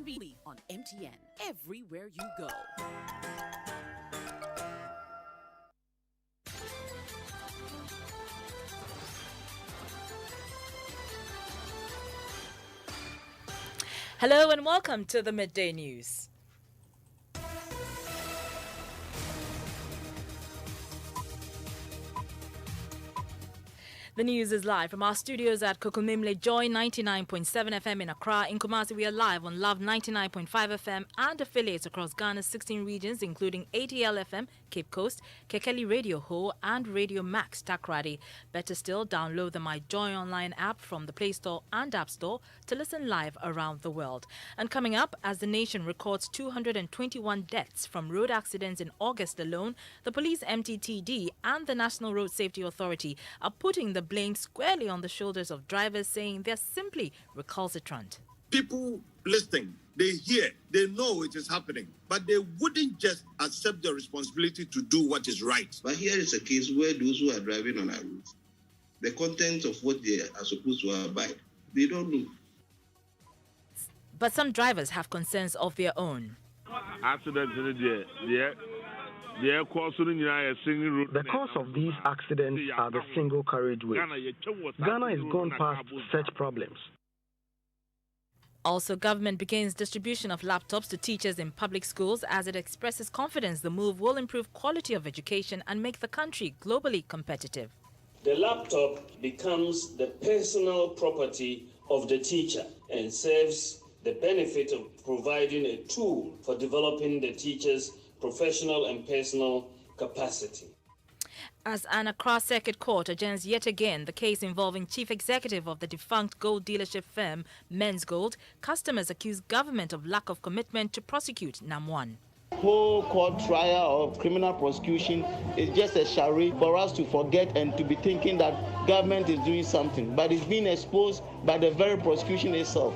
conveniently on MTN everywhere you go. Hello and welcome to the Midday News. The news is live from our studios at Kokomimle Joy997 FM in Accra. In Kumasi, we are live on Love 99.5 FM and affiliates across Ghana's 16 regions, including ATL FM, Cape Coast, Kekeli Radio Ho, and Radio Max Takrady. Better still, download the My Joy Online app from the Play Store and App Store to listen live around the world. And coming up, as the nation records 221 deaths from road accidents in August alone, the police MTTD and the National Road Safety Authority are putting the blame squarely on the shoulders of drivers, saying they're simply recalcitrant. People listening, they hear, they know it is happening, but they wouldn't just accept the responsibility to do what is right. But here is a case where those who are driving on our roads, the contents of what they are supposed to abide, they don't know. But some drivers have concerns of their own. The cause of these accidents are the single carriageways. Ghana has gone past such problems. Also, government begins distribution of laptops to teachers in public schools as it expresses confidence the move will improve quality of education and make the country globally competitive. The laptop becomes the personal property of the teacher and serves the benefit of providing a tool for developing the teacher's professional and personal capacity. As an Accra Circuit Court adjourns yet again the case involving chief executive of the defunct gold dealership firm Men's Gold, customers accuse government of lack of commitment to prosecute Nam1. Whole court trial or criminal prosecution is just a charade for us to forget and to be thinking that government is doing something, but it's being exposed by the very prosecution itself.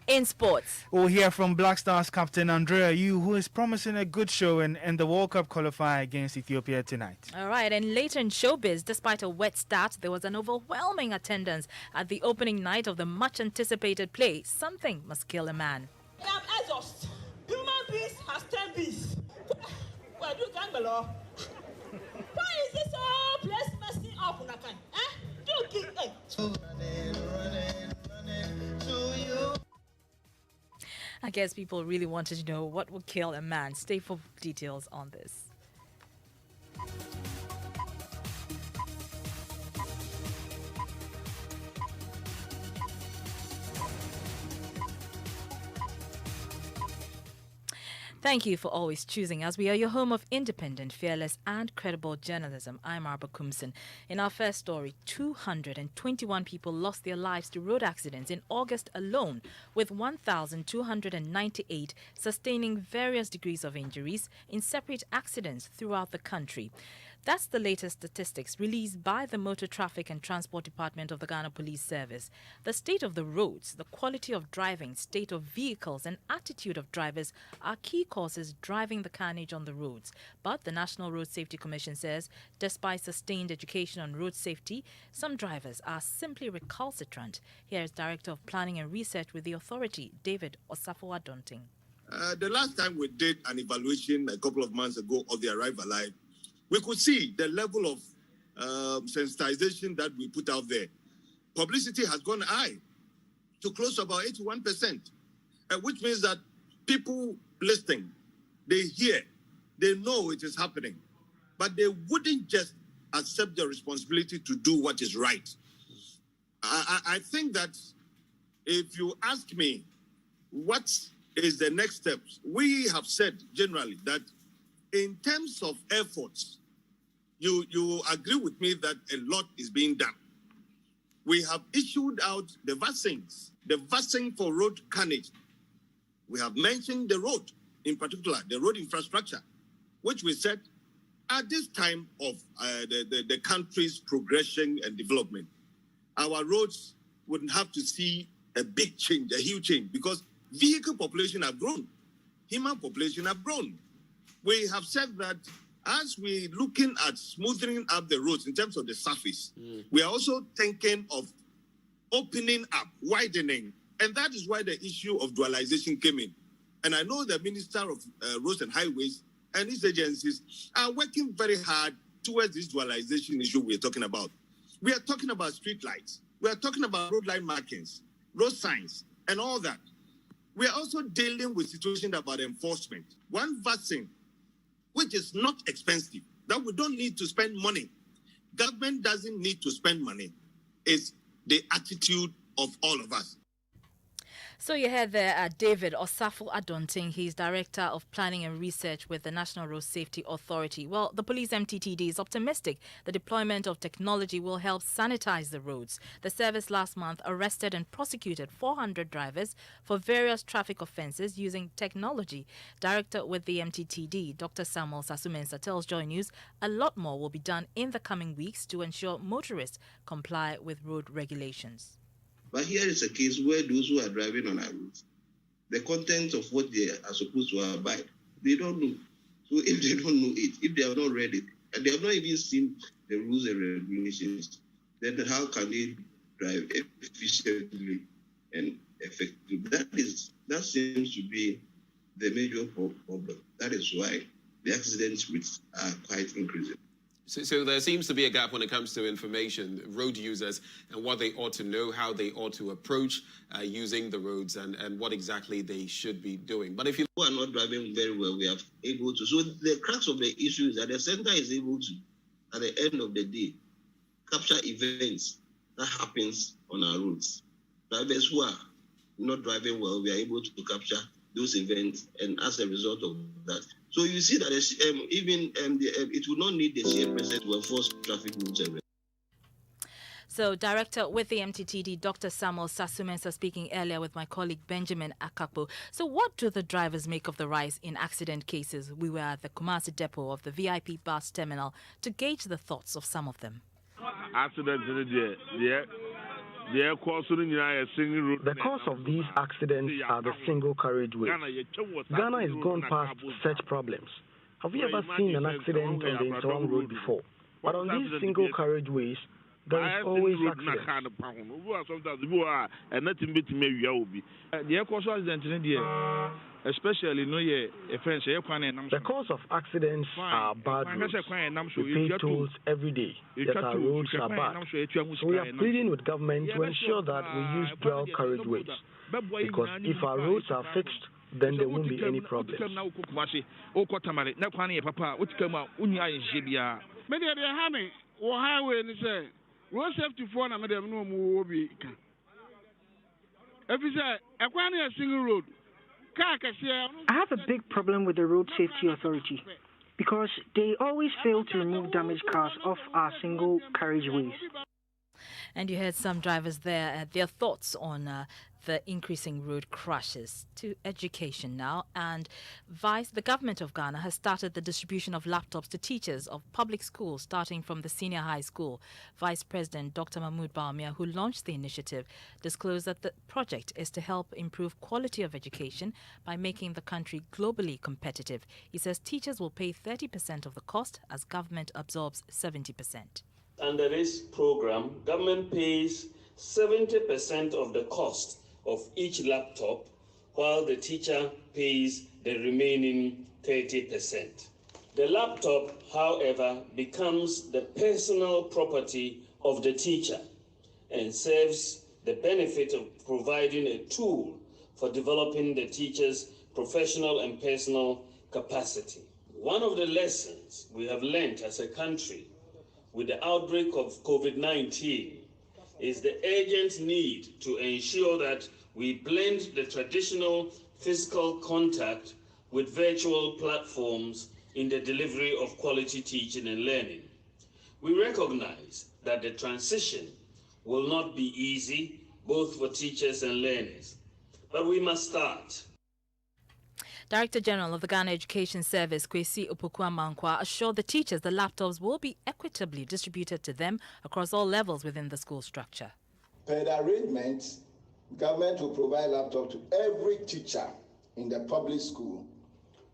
In sports, we'll hear from Black Stars captain Andrea Yu, who is promising a good showing in the World Cup qualifier against Ethiopia tonight. All right, and later in showbiz, despite a wet start, there was an overwhelming attendance at the opening night of the much-anticipated play, Something Must Kill a Man. I am exhausted. Human beings has 10 bees. Where do you gang below? Why is this all place messing up on a kind? Do you running to you? I guess people really wanted to know what would kill a man. Stay for details on this. Thank you for always choosing us. We are your home of independent, fearless, and credible journalism. I'm Arba Kumson. In our first story, 221 people lost their lives to road accidents in August alone, with 1,298 sustaining various degrees of injuries in separate accidents throughout the country. That's the latest statistics released by the Motor Traffic and Transport Department of the Ghana Police Service. The state of the roads, the quality of driving, state of vehicles, and attitude of drivers are key causes driving the carnage on the roads. But the National Road Safety Commission says, despite sustained education on road safety, some drivers are simply recalcitrant. Here is Director of Planning and Research with the authority, David Osafuwa-Donting. The last time we did an evaluation a couple of months ago of the Arrive Alive, we could see the level of sensitization that we put out there. Publicity has gone high to close to about 81%, which means that people listening, they hear, they know it is happening, but they wouldn't just accept the responsibility to do what is right. I think that if you ask me what is the next steps, we have said generally that in terms of efforts, you agree with me that a lot is being done. We have issued out the vaccines, the vaccine for road carnage. We have mentioned the road, in particular, the road infrastructure, which we said at this time of the country's progression and development, our roads wouldn't have to see a big change, a huge change, because vehicle population have grown, human population have grown. We have said that as we're looking at smoothing up the roads in terms of the surface, we are also thinking of opening up, widening, And that is why the issue of dualization came in. And I know the Minister of Roads and Highways and his agencies are working very hard towards this dualization issue we're talking about. We are talking about street lights. We are talking about road line markings, road signs, and all that. We are also dealing with situations about enforcement. One vaccine, which is not expensive, that we don't need to spend money. Government doesn't need to spend money. It's the attitude of all of us. So you heard there David Osafo Adonting. He's Director of Planning and Research with the National Road Safety Authority. Well, the police MTTD is optimistic the deployment of technology will help sanitize the roads. The service last month arrested and prosecuted 400 drivers for various traffic offences using technology. Director with the MTTD, Dr. Samuel Sasumensa, tells Joy News a lot more will be done in the coming weeks to ensure motorists comply with road regulations. But here is a case where those who are driving on our roads, the content of what they are supposed to abide, they don't know. So if they don't know it, if they have not read it, and they have not even seen the rules and regulations, then how can they drive efficiently and effectively? That seems to be the major problem. That is why the accident rates are quite increasing. So there seems to be a gap when it comes to information, road users, and what they ought to know, how they ought to approach using the roads, and what exactly they should be doing. But if you are not driving very well, we are able to. So the crux of the issue is that the center is able to, at the end of the day, capture events that happens on our roads. Drivers who are not driving well, we are able to capture those events, and as a result of that. So you see that it will not need the CFS to enforce traffic rules. So, Director with the MTTD, Dr. Samuel Sasumensa, speaking earlier with my colleague Benjamin Akakpo. So, what do the drivers make of the rise in accident cases? We were at the Kumasi depot of the VIP bus terminal to gauge the thoughts of some of them. Accidents in the cause of these accidents are the single carriageways. Ghana has gone past such problems. Have you ever seen an accident on the Interim Road before? But on these single carriageways, there is always accidents. Especially the cause of accidents are bad roads. We pay tolls every day that our roads are bad. So we are pleading with government to ensure that we use dual carriageways, because if our roads are fixed, then there won't be any problems. Road safety for na madam no mo bi kan. Efisa ekwan na single road. I have a big problem with the Road Safety Authority because they always fail to remove damaged cars off our single carriageways. And you heard some drivers there, their thoughts on the increasing road crashes. To education now, and the government of Ghana has started the distribution of laptops to teachers of public schools starting from the senior high school. Vice President Dr. Mahmoud Bawumia, who launched the initiative, disclosed that the project is to help improve quality of education by making the country globally competitive. He says teachers will pay 30% of the cost as government absorbs 70%. Under this program, government pays 70% of the cost of each laptop, while the teacher pays the remaining 30%. The laptop, however, becomes the personal property of the teacher and serves the benefit of providing a tool for developing the teacher's professional and personal capacity. One of the lessons we have learned as a country with the outbreak of COVID-19 is the urgent need to ensure that we blend the traditional physical contact with virtual platforms in the delivery of quality teaching and learning. We recognize that the transition will not be easy, both for teachers and learners, but we must start. Director General of the Ghana Education Service, Kwesi Opoku-Amankwa, assured the teachers the laptops will be equitably distributed to them across all levels within the school structure. Per the arrangement, government will provide laptop to every teacher in the public school,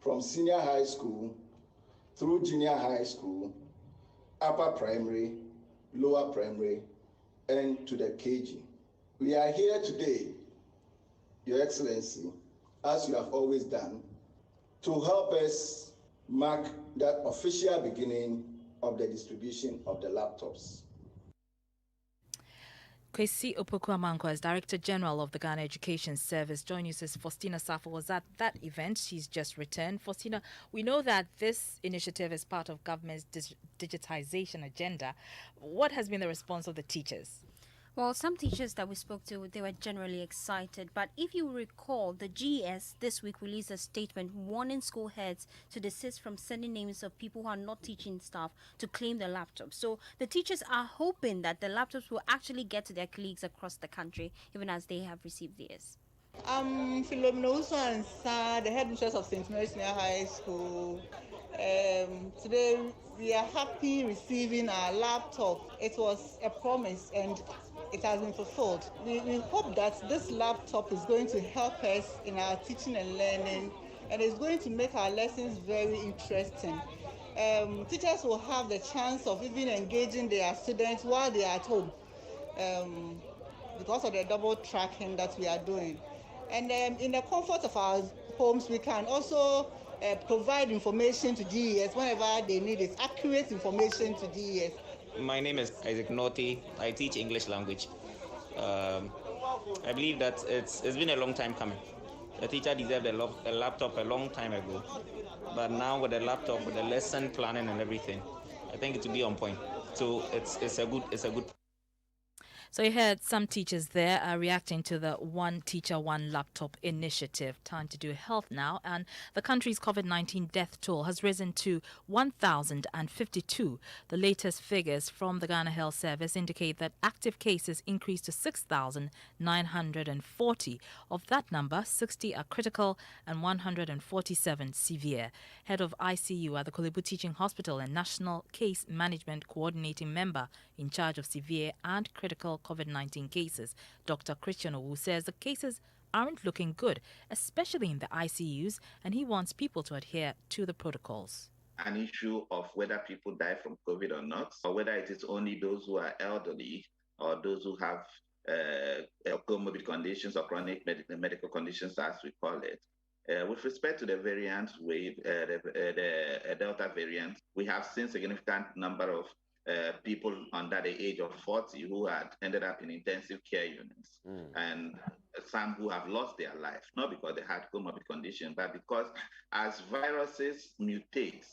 from senior high school through junior high school, upper primary, lower primary, and to the KG. We are here today Your Excellency, as you have always done, to help us mark that official beginning of the distribution of the laptops. Kwesi Opoku-Amanko is Director General of the Ghana Education Service. Joining us is Faustina Safo was at that event. She's just returned. Faustina, we know that this initiative is part of government's digitization agenda. What has been the response of the teachers? Well, some teachers that we spoke to, they were generally excited. But if you recall, the GES this week released a statement warning school heads to desist from sending names of people who are not teaching staff to claim their laptops. So the teachers are hoping that the laptops will actually get to their colleagues across the country, even as they have received theirs. I'm Philomena Usansa, the headmistress of St. Mary's Senior High School. Today we are happy receiving our laptop. It was a promise and it has been fulfilled. We hope that this laptop is going to help us in our teaching and learning, and it's going to make our lessons very interesting. Teachers will have the chance of even engaging their students while they are at home because of the double tracking that we are doing. And in the comfort of our homes, we can also provide information to GES whenever they need it, accurate information to GES. My name is Isaac Norty. I teach English language. I believe that it's been a long time coming. The teacher deserved a laptop a long time ago, but now with the laptop, with the lesson planning and everything, I think it will be on point. So it's a good. So you heard some teachers there reacting to the One Teacher, One Laptop initiative. Time to do health now. And the country's COVID-19 death toll has risen to 1,052. The latest figures from the Ghana Health Service indicate that active cases increased to 6,940. Of that number, 60 are critical and 147 severe. Head of ICU at the Kolebu Teaching Hospital and National Case Management Coordinating Member in charge of severe and critical COVID-19 cases, Dr. Christian Owu, says the cases aren't looking good, especially in the ICUs, and he wants people to adhere to the protocols. An issue of whether people die from COVID or not, or whether it is only those who are elderly or those who have comorbid conditions or chronic medical conditions, as we call it. With respect to the variant wave, the Delta variant, we have seen a significant number of people under the age of 40 who had ended up in intensive care units, and some who have lost their life, not because they had comorbid conditions, but because as viruses mutate,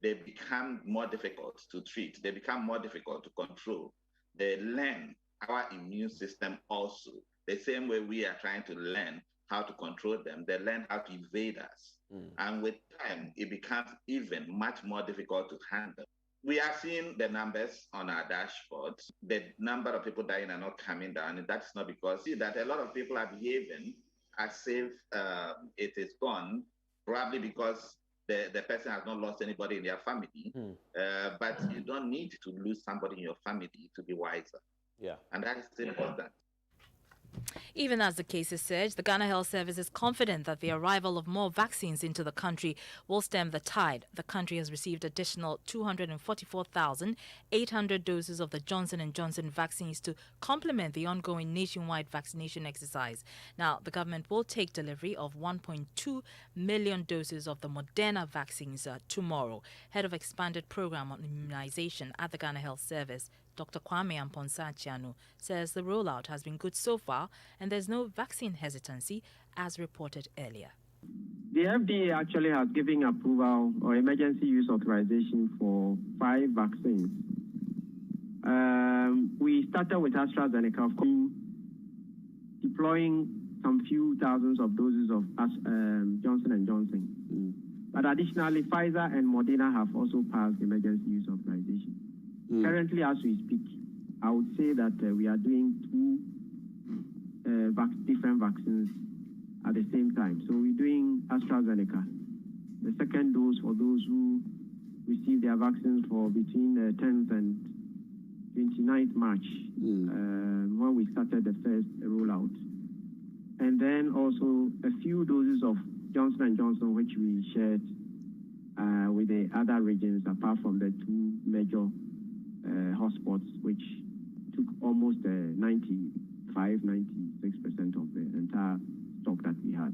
they become more difficult to treat, they become more difficult to control. They learn our immune system also, the same way we are trying to learn how to control them, they learn how to evade us. And with time, it becomes even much more difficult to handle. We are seeing the numbers on our dashboard. The number of people dying are not coming down. And that's not because, that a lot of people are behaving as if it is gone, probably because the person has not lost anybody in their family. But you don't need to lose somebody in your family to be wiser. Yeah. And that is important. Even as the cases surge, the Ghana Health Service is confident that the arrival of more vaccines into the country will stem the tide. The country has received additional 244,800 doses of the Johnson & Johnson vaccines to complement the ongoing nationwide vaccination exercise. Now, the government will take delivery of 1.2 million doses of the Moderna vaccines tomorrow. Head of Expanded Program on Immunization at the Ghana Health Service, Dr. Kwame Amponsa-Chiano, says the rollout has been good so far and there's no vaccine hesitancy as reported earlier. The FDA actually has given approval or emergency use authorization for 5 vaccines. We started with AstraZeneca, of course, deploying some few thousands of doses of Johnson & Johnson. But additionally, Pfizer and Moderna have also passed emergency use authorization. Currently, as we speak, I would say that we are doing 2 different vaccines at the same time. So we're doing AstraZeneca, the second dose for those who receive their vaccines for between 10th and 29th March, when we started the first rollout. And then also a few doses of Johnson & Johnson, which we shared with the other regions, apart from the 2 major hotspots, which took almost 96% of the entire stock that we had.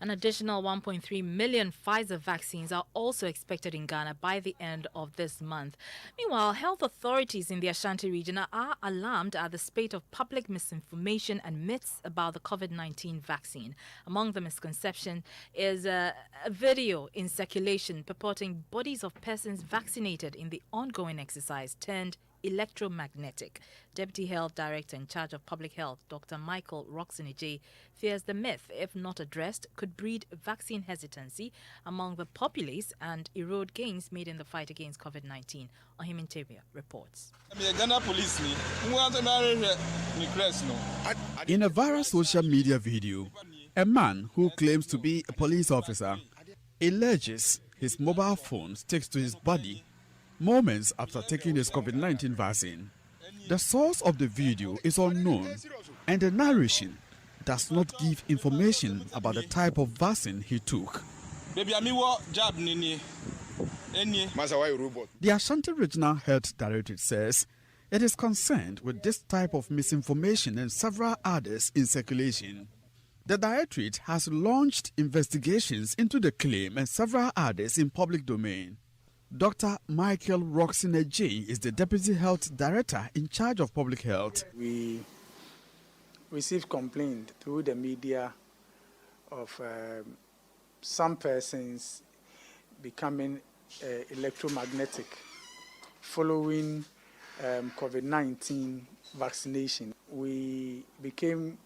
An additional 1.3 million Pfizer vaccines are also expected in Ghana by the end of this month. Meanwhile, health authorities in the Ashanti region are alarmed at the spate of public misinformation and myths about the COVID-19 vaccine. Among the misconceptions is a video in circulation purporting bodies of persons vaccinated in the ongoing exercise turned electromagnetic. Deputy Health Director in charge of Public Health, Dr. Michael Roxinije, fears the myth, if not addressed, could breed vaccine hesitancy among the populace and erode gains made in the fight against COVID-19. Ohiminteria reports. In a viral social media video, a man who claims to be a police officer alleges his mobile phone sticks to his body moments after taking his COVID-19 vaccine. The source of the video is unknown, and the narration does not give information about the type of vaccine he took. The Ashanti Regional Health Directorate says it is concerned with this type of misinformation and several others in circulation. The Directorate has launched investigations into the claim and several others in public domain. Dr. Michael Roxinije is the Deputy Health Director in charge of Public Health. We received complaint through the media of some persons becoming electromagnetic following COVID-19 vaccination. We became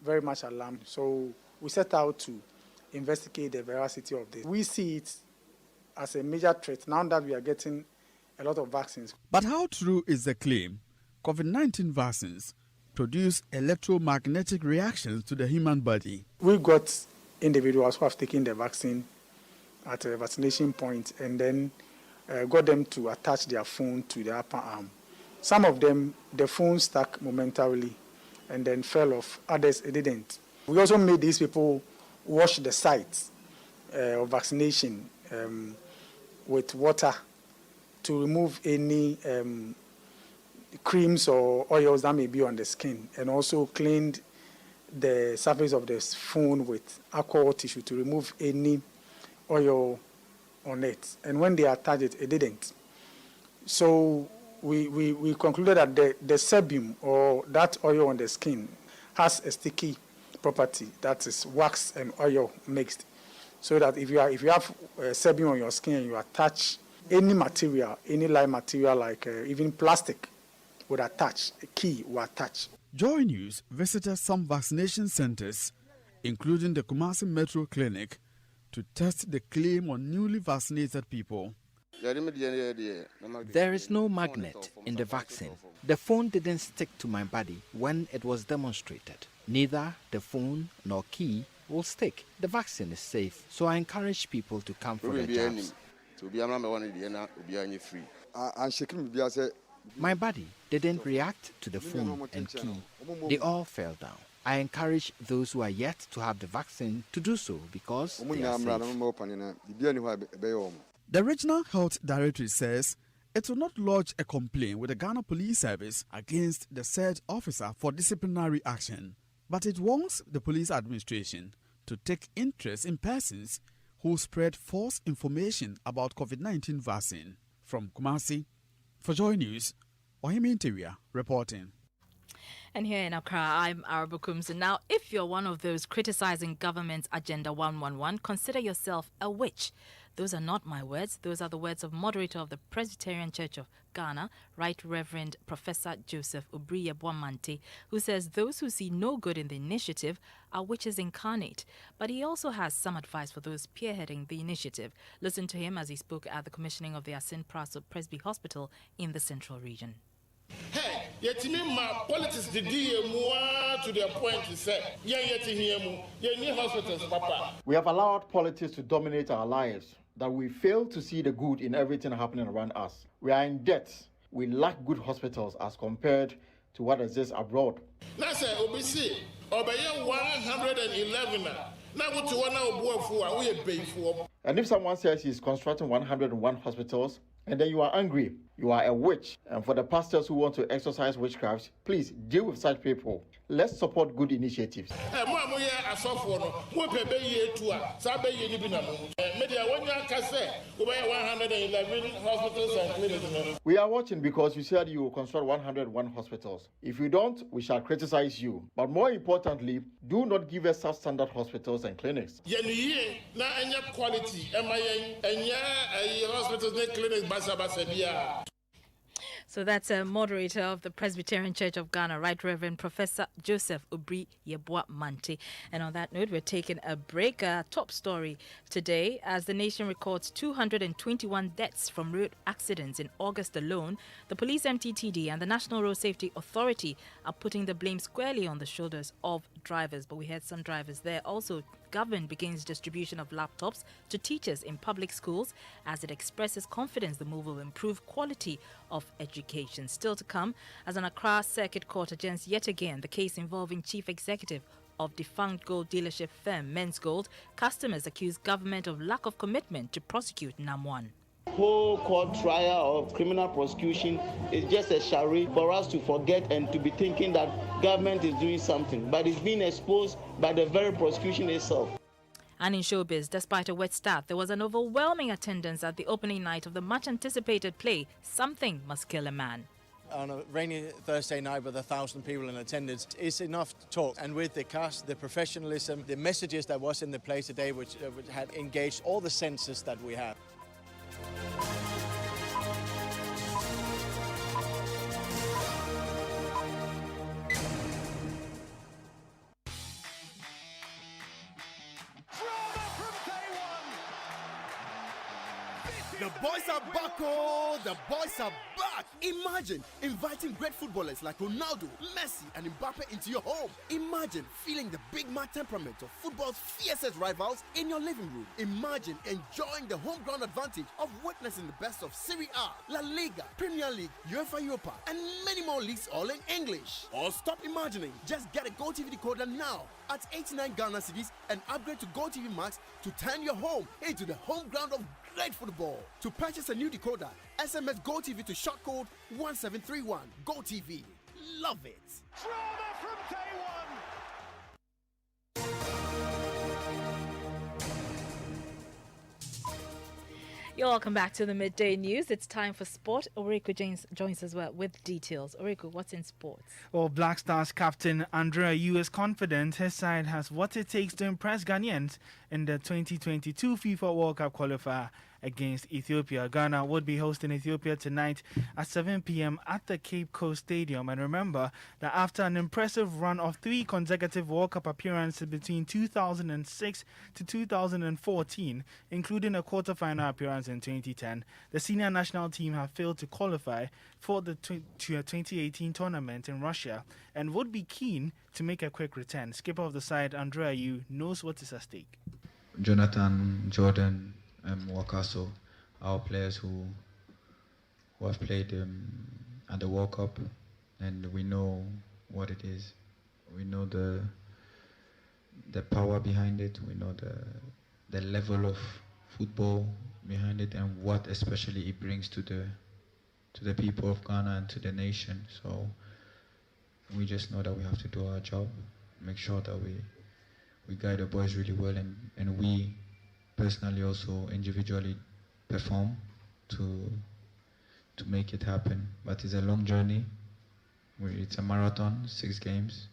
very much alarmed, so we set out to investigate the veracity of this. We see it as a major threat now that we are getting a lot of vaccines. But how true is the claim COVID-19 vaccines produce electromagnetic reactions to the human body? We got individuals who have taken the vaccine at a vaccination point and then got them to attach their phone to the upper arm. Some of them, the phone stuck momentarily and then fell off. Others, it didn't. We also made these people wash the sites of vaccination with water to remove any creams or oils that may be on the skin, and also cleaned the surface of the phone with alcohol tissue to remove any oil on it. And when they attached it, it didn't. So we concluded that the sebum, or that oil on the skin, has a sticky property, that is wax and oil mixed. So that if you have sebum on your skin and you attach any material, any light material like even plastic would attach, a key will attach. Joy News visited some vaccination centers, including the Kumasi Metro Clinic, to test the claim on newly vaccinated people. There is no magnet in the vaccine. The phone didn't stick to my body when it was demonstrated. Neither the phone nor key will stick. The vaccine is safe, so I encourage people to come for the jabs. My body didn't react to the phone and key. They all fell down. I encourage those who are yet to have the vaccine to do so because they are safe. The Regional Health Directorate says it will not lodge a complaint with the Ghana Police Service against the said officer for disciplinary action, but it wants the police administration to take interest in persons who spread false information about COVID-19 vaccine. From Kumasi, for Joy News, Ohimi Interior reporting. And here in Accra, I'm Arabu Kumsu. Now, if you're one of those criticizing government's Agenda 111, consider yourself a witch. Those are not my words. Those are the words of moderator of the Presbyterian Church of Ghana, Right Reverend Professor Joseph Ubriye Bwamante, who says those who see no good in the initiative are witches incarnate. But he also has some advice for those spearheading the initiative. Listen to him as he spoke at the commissioning of the Asin Praso Presby Hospital in the Central Region. Hey, yet me my politics the DMU to the point to say, hospitals, Papa. We have allowed politics to dominate our lives, that we fail to see the good in everything happening around us. We are in debt. We lack good hospitals as compared to what exists abroad. Now say OBC, obey 111. And if someone says he's constructing 101 hospitals and then you are angry, you are a witch. And for the pastors who want to exercise witchcraft, please deal with such people. Let's support good initiatives. We are watching because you said you will construct 101 hospitals. If you don't, we shall criticize you. But more importantly, do not give us substandard hospitals and clinics. So that's a moderator of the Presbyterian Church of Ghana, Right Reverend Professor Joseph Obri Yeboah Mante. And on that note, we're taking a break. Top story today, as the nation records 221 deaths from road accidents in August alone, the Police MTTD and the National Road Safety Authority are putting the blame squarely on the shoulders of drivers. But we had some drivers there. Also, government begins distribution of laptops to teachers in public schools as it expresses confidence the move will improve quality of education. Still to come, as an Accra Circuit Court adjourns yet again the case involving Chief Executive of defunct gold dealership firm Men's Gold, customers accuse government of lack of commitment to prosecute Nam1. Whole court trial or criminal prosecution is just a charade for us to forget and to be thinking that government is doing something, but it's being exposed by the very prosecution itself. And in showbiz, despite a wet start, there was an overwhelming attendance at the opening night of the much-anticipated play, Something Must Kill a Man. On a rainy Thursday night with 1,000 people in attendance, it's enough to talk. And with the cast, the professionalism, the messages that was in the play today, which had engaged all the senses that we have. The boys are back, oh! The boys are back! Imagine inviting great footballers like Ronaldo, Messi, and Mbappe into your home. Imagine feeling the big man temperament of football's fiercest rivals in your living room. Imagine enjoying the home ground advantage of witnessing the best of Serie A, La Liga, Premier League, UEFA Europa, and many more leagues all in English. Or stop imagining. Just get a GoTV decoder now at 89 Ghana cedis and upgrade to GoTV Max to turn your home into the home ground of great football. To purchase a new decoder, SMS GoTV to short code 1731. GoTV. Love it. Drama from day one. You're welcome back to the Midday News. It's time for sport. Oreko joins us well with details. Oreko, what's in sports? Well, Black Stars captain Andrea Yu is confident his side has what it takes to impress Ghanaians in the 2022 FIFA World Cup qualifier against Ethiopia. Ghana would be hosting Ethiopia tonight at 7 p.m. at the Cape Coast Stadium. And remember that after an impressive run of 3 consecutive World Cup appearances between 2006 to 2014, including a quarter-final appearance in 2010, the senior national team have failed to qualify for the 2018 tournament in Russia and would be keen to make a quick return. Skipper of the side, Andrea Yu, knows what is at stake. Jonathan, Jordan, Wakaso, our players who have played at the World Cup, and we know what it is. We know the power behind it. We know the level of football behind it, and what especially it brings to the people of Ghana and to the nation. So we just know that we have to do our job, make sure that we guide the boys really well, and we personally also individually perform to make it happen. But it's a long journey. It's a marathon, 6 games.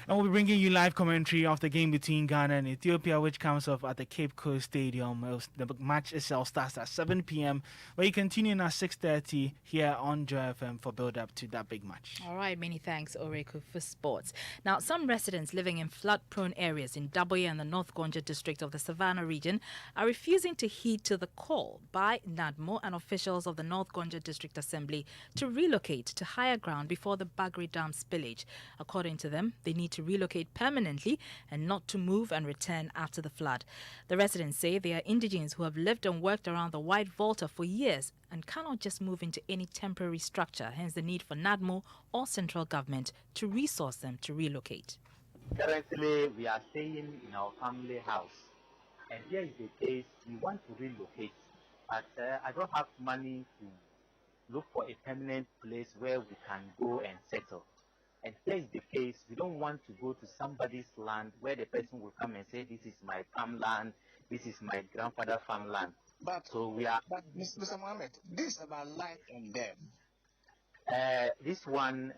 And we'll be bringing you live commentary of the game between Ghana and Ethiopia, which comes off at the Cape Coast Stadium. The match itself starts at 7 p.m., where you can tune in at 6:30 here on Joy FM for build-up to that big match. All right, many thanks, Oreko, for sports. Now, some residents living in flood-prone areas in Daboye and the North Gonja district of the Savannah region are refusing to heed to the call by NADMO and officials of the North Gonja District Assembly to relocate to higher ground before the Bagri Dam spillage. According to them, they need to relocate permanently and not to move and return after the flood. The residents say they are indigenes who have lived and worked around the White Volta for years and cannot just move into any temporary structure, hence the need for NADMO or central government to resource them to relocate. Currently, we are staying in our family house, and here is the case: we want to relocate but I don't have money to look for a permanent place where we can go and settle. And here's the case: we don't want to go to somebody's land where the person will come and say, "This is my farmland, this is my grandfather's farmland." But so we are. But Mr. Mohammed, this is about life and death. This one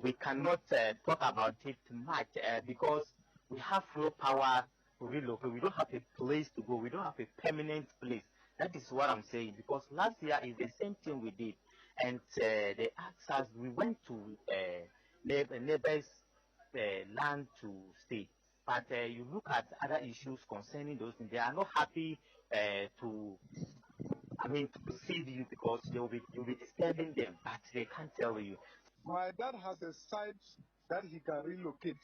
we cannot talk about it much because we have no power to relocate. We don't have a place to go. We don't have a permanent place. That is what I'm saying. Because last year is the same thing we did, and they asked us. We went to neighbors' land to stay. But you look at other issues concerning those things. They are not happy to receive you because you'll be disturbing them, but they can't tell you. My dad has a site that he can relocate,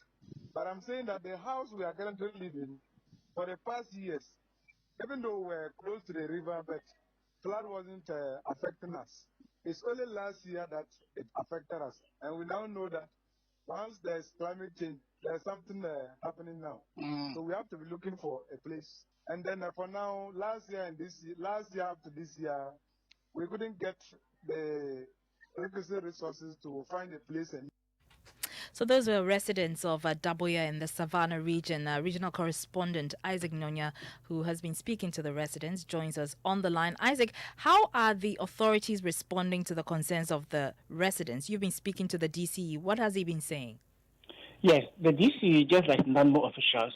but I'm saying that the house we are currently living for the past years, even though we're close to the river, but flood wasn't affecting us. It's only last year that it affected us, and we now know that once there's climate change, there's something happening now. So we have to be looking for a place. And then for now, last year up to this year, we couldn't get the requisite resources to find a place. So those were residents of Daboya in the Savannah region. Regional correspondent Isaac Nonya, who has been speaking to the residents, joins us on the line. Isaac, how are the authorities responding to the concerns of the residents? You've been speaking to the DCE. What has he been saying? Yes, the DCE, just like NAMBO officials,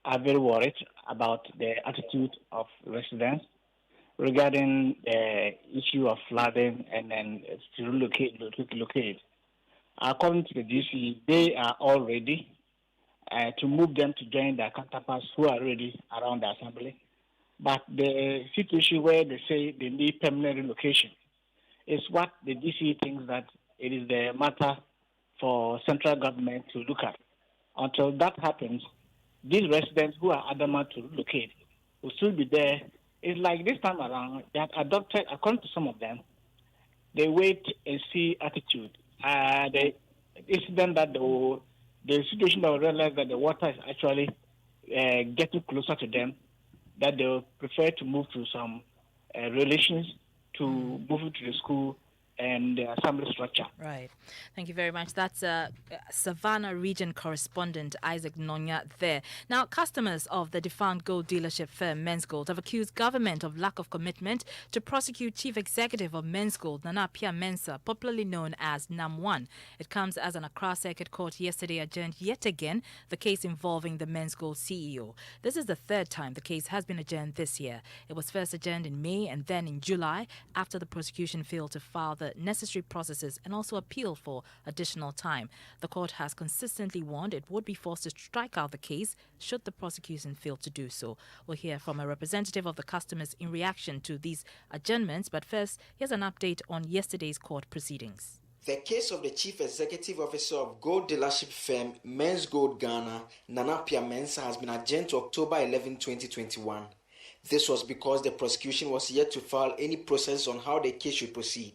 are very worried about the attitude of residents regarding the issue of flooding and then to relocate. According to the DC, they are all ready to move them to join their counterparts who are already around the assembly. But the situation where they say they need permanent relocation is what the DC thinks that it is the matter for central government to look at. Until that happens, these residents who are adamant to relocate will still be there. It's like this time around, they have adopted, according to some of them, the wait and see attitude. The incident that the situation that will realize that the water is actually getting closer to them, that they will prefer to move to some relations to move into the school and the assembly structure. Right. Thank you very much. That's Savannah region correspondent Isaac Nonya there. Now, customers of the defunct gold dealership firm Men's Gold have accused government of lack of commitment to prosecute Chief Executive of Men's Gold, Nana Pia Mensah, popularly known as NAM1. It comes as an Accra Circuit Court yesterday adjourned yet again the case involving the Men's Gold CEO. This is the third time the case has been adjourned this year. It was first adjourned in May and then in July after the prosecution failed to file the necessary processes and also appeal for additional time. The court has consistently warned it would be forced to strike out the case should the prosecution fail to do so. We'll hear from a representative of the customers in reaction to these adjournments, but first, here's an update on yesterday's court proceedings. The case of the Chief Executive Officer of gold dealership firm Men's Gold Ghana, Nana Pia Mensah, has been adjourned to October 11, 2021. This was because the prosecution was yet to file any process on how the case should proceed.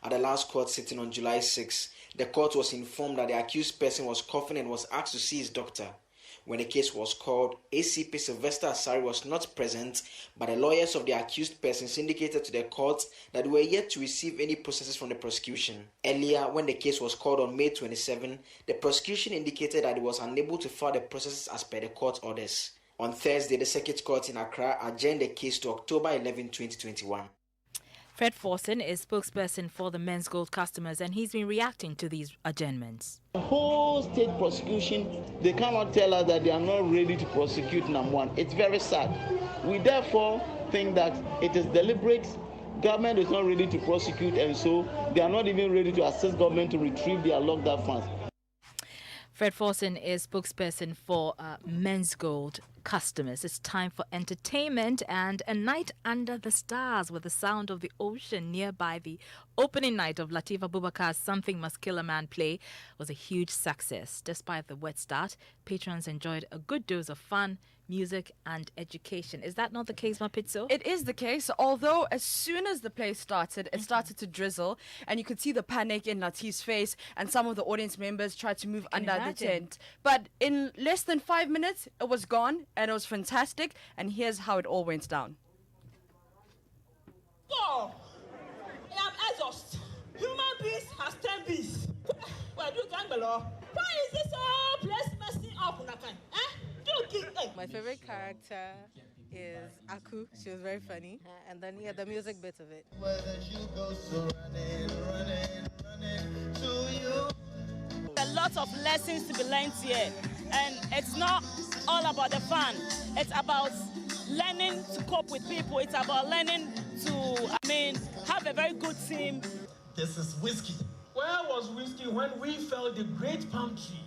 At the last court sitting on July 6, the court was informed that the accused person was coughing and was asked to see his doctor. When the case was called, ACP Sylvester Asari was not present, but the lawyers of the accused persons indicated to the court that they were yet to receive any processes from the prosecution. Earlier, when the case was called on May 27, the prosecution indicated that it was unable to file the processes as per the court orders. On Thursday, the Circuit Court in Accra adjourned the case to October 11, 2021. Fred Forson is spokesperson for the Men's Gold customers, and he's been reacting to these adjournments. The whole state prosecution, they cannot tell us that they are not ready to prosecute NAM1. It's very sad. We therefore think that it is deliberate. Government is not ready to prosecute, and so they are not even ready to assist government to retrieve their locked up funds. Fred Forson is spokesperson for Men's Gold customers. It's time for entertainment and a night under the stars with the sound of the ocean nearby. The opening night of Lativa Bubaka's Something Must Kill a Man play was a huge success. Despite the wet start, patrons enjoyed a good dose of fun, music and education. Is that not the case, Mapitso? It is the case, although as soon as the play started, it started to drizzle and you could see the panic in Lati's face and some of the audience members tried to move under the tent. But in less than 5 minutes, it was gone and it was fantastic, and here's how it all went down. Oh, I am exhausted. Human beings has 10 bees. Well, do gang below. Why is this all place messing up on that kind? My favorite character is Aku. She was very funny. And then, yeah, the music bit of it. A lot of lessons to be learned here. And it's not all about the fun. It's about learning to cope with people. It's about learning to, have a very good team. This is whiskey. Where was whiskey when we felled the great palm tree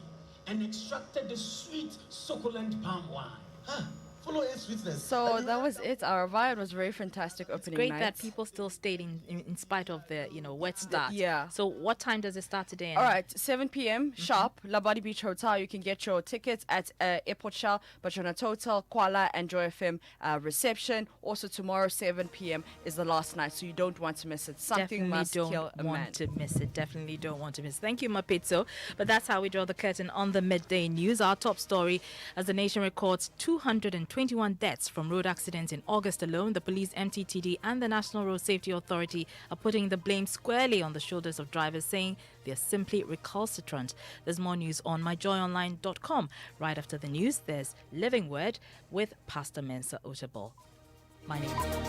and extracted the sweet, succulent palm wine? Follow its sweetness. So that was it. Our vibe was very fantastic It's opening great night. that people still stayed in spite of the wet start. Yeah. So what time does it start today? All right, 7 p.m. sharp, Labadi Beach Hotel. You can get your tickets at Airport Shell, Petronas Hotel, Kuala, and Joy FM reception. Also tomorrow, 7 p.m. is the last night, so you don't want to miss it. Something Definitely must don't kill a want man. to miss it. Definitely don't want to miss it. Thank you, Mapitso. But that's how we draw the curtain on the midday news. Our top story, as the nation records 221 deaths from road accidents in August alone, the police, MTTD, and the National Road Safety Authority are putting the blame squarely on the shoulders of drivers, saying they're simply recalcitrant. There's more news on myjoyonline.com. Right after the news, there's Living Word with Pastor Mensa Otabo. My name is...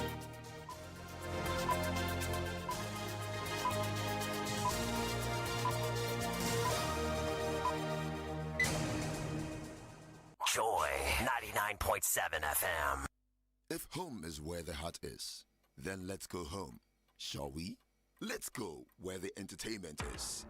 Joy 99.7 FM. If home is where the heart is, then let's go home, shall we? Let's go where the entertainment is.